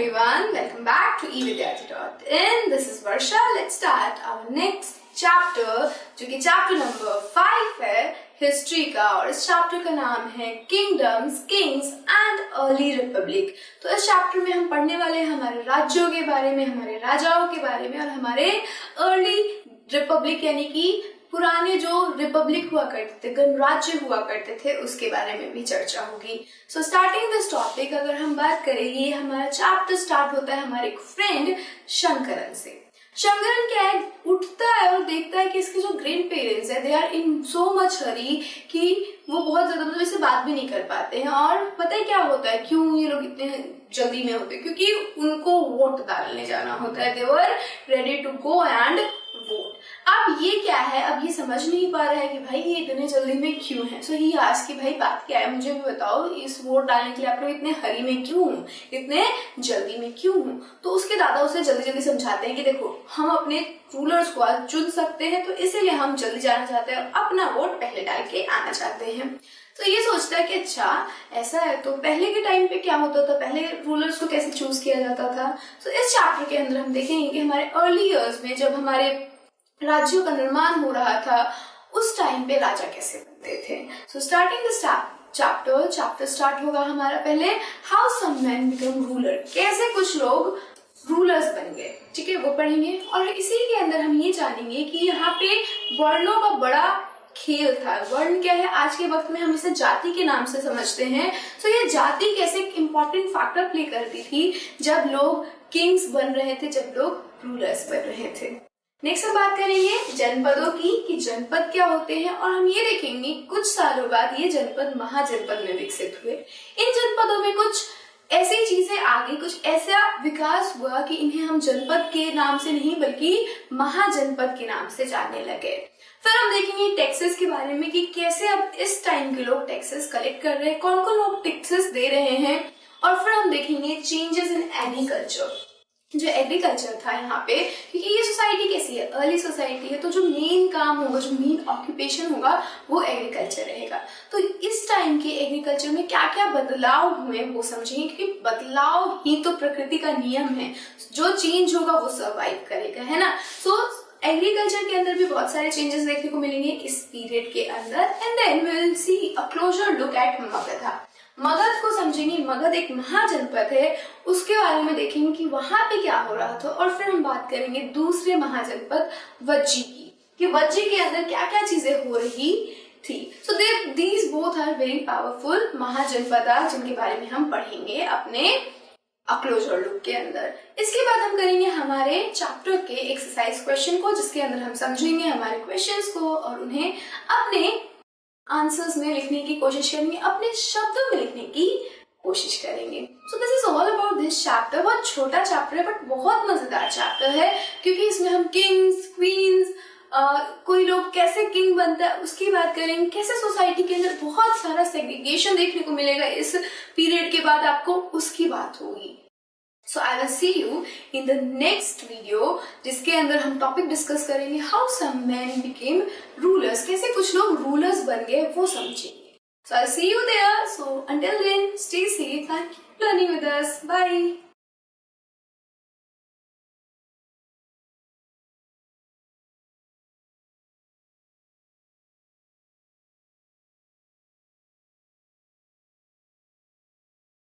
everyone, welcome back to evidyarthi.in. This is Varsha. Let's start our next chapter, जो कि chapter number 5 है history का, और इस चैप्टर का नाम है kingdoms, Kings and early Republic. तो इस चैप्टर में हम पढ़ने वाले हैं हमारे राज्यों के बारे में, हमारे राजाओं के बारे में, और हमारे अर्ली रिपब्लिक यानी कि पुराने जो रिपब्लिक हुआ करते थे, गणराज्य हुआ करते थे, उसके बारे में भी चर्चा होगी। सो स्टार्टिंग दिस टॉपिक, अगर हम बात करें, ये हमारा चैप्टर स्टार्ट होता है हमारे एक फ्रेंड शंकरन से। शंकरन क्या है, उठता है और देखता है कि इसके जो ग्रैंड पेरेंट्स है, they are in so much हरी कि वो बहुत ज्यादा मतलब इससे बात भी नहीं कर पाते हैं। और पता है क्या होता है, क्यों ये लोग इतने जल्दी में होते हैं? क्योंकि उनको वोट डालने जाना होता है। They were ready to go and vote. अब ये क्या है, अब ये समझ नहीं पा रहा है कि भाई ये इतने जल्दी में क्यों है। सो ही आस्क कि भाई बात क्या है, मुझे भी बताओ, इस वोट डालने के लिए आप लोग इतने हरी में क्यों हूँ, इतने जल्दी में क्यों हूँ? तो उसके दादा उसे जल्दी जल्दी समझाते हैं कि देखो, हम अपने रूलर्स को आज चुन सकते हैं, तो इसीलिए हम जल्दी जाना चाहते हैं और अपना वोट पहले डाल के आना चाहते हैं। तो ये सोचता है कि अच्छा ऐसा है, तो पहले के टाइम पे क्या होता था, पहले रूलर्स को कैसे चूज किया जाता था। तो इस चैप्टर के अंदर हम देखेंगे कि हमारे अर्ली इयर्स में जब हमारे राज्यों का निर्माण हो रहा था, उस टाइम पे राजा कैसे बनते थे। So starting this chapter start होगा हमारा पहले how some man become ruler, कैसे कुछ लोग रूलर्स बन गए, ठीक है, वो पढ़ेंगे। और इसी के अंदर हम ये जानेंगे कि यहाँ पे वर्णों का बड़ा खेल था। वर्ण क्या है, आज के वक्त में हम इसे जाति के नाम से समझते हैं। तो ये जाति कैसे एक इम्पोर्टेंट फैक्टर प्ले करती थी जब लोग किंग्स बन रहे थे, जब लोग रूलर्स बन रहे थे। नेक्स्ट हम बात करेंगे जनपदों की, कि जनपद क्या होते हैं, और हम ये देखेंगे कुछ सालों बाद ये जनपद महाजनपद में विकसित हुए। इन जनपदों में कुछ ऐसी चीजें आ गई, कुछ ऐसा विकास हुआ कि इन्हें हम जनपद के नाम से नहीं बल्कि महाजनपद के नाम से जानने लगे। फिर हम देखेंगे टैक्सेस के बारे में कि कैसे अब इस टाइम के लोग टैक्सेस कलेक्ट कर रहे हैं, कौन कौन लोग टैक्सेस दे रहे हैं। और फिर हम देखेंगे चेंजेस इन एग्रीकल्चर, जो एग्रीकल्चर था यहाँ पे, क्योंकि ये सोसाइटी कैसी है, अर्ली सोसाइटी है, तो जो मेन काम होगा, जो मेन ऑक्यूपेशन होगा, वो एग्रीकल्चर रहेगा। तो इस टाइम के एग्रीकल्चर में क्या क्या बदलाव हुए वो समझेंगे, क्योंकि बदलाव ही तो प्रकृति का नियम है, जो चेंज होगा वो सर्वाइव करेगा, है ना। सो एग्रीकल्चर के अंदर भी बहुत सारे चेंजेस देखने को मिलेंगे इस पीरियड के अंदर। And then we will see a closer look at Magadha. Magadha को समझेंगे, मगध एक महाजनपद है, उसके बारे में देखेंगे कि वहां पे क्या हो रहा था। और फिर हम बात करेंगे दूसरे महाजनपद वज्जी की, कि वज्जी के अंदर क्या क्या चीजें हो रही थी। So these both are very powerful mahajanapada, जिनके बारे में हम पढ़ेंगे अपने क्लोजर लुक के अंदर। इसके बाद हम करेंगे हमारे चैप्टर के एक्सरसाइज क्वेश्चन को, जिसके अंदर हम समझेंगे हमारे क्वेश्चंस को और उन्हें अपने आंसर्स में लिखने की कोशिश करेंगे, अपने शब्दों में लिखने की कोशिश करेंगे। So this is all about this chapter. बहुत छोटा चैप्टर है बट बहुत मजेदार चैप्टर है, क्योंकि इसमें हम किंग्स, क्वींस, कोई लोग कैसे किंग बनता है उसकी बात करेंगे, कैसे सोसाइटी के अंदर बहुत सारा सेग्रीगेशन देखने को मिलेगा इस पीरियड के बाद, आपको उसकी बात होगी। So I will see you in the next video, जिसके अंदर हम टॉपिक डिस्कस करेंगे how some men became rulers, कैसे कुछ लोग रूलर्स बन गए वो समझेंगे। So I'll see you there. So until then, stay safe and keep learning with us. Bye.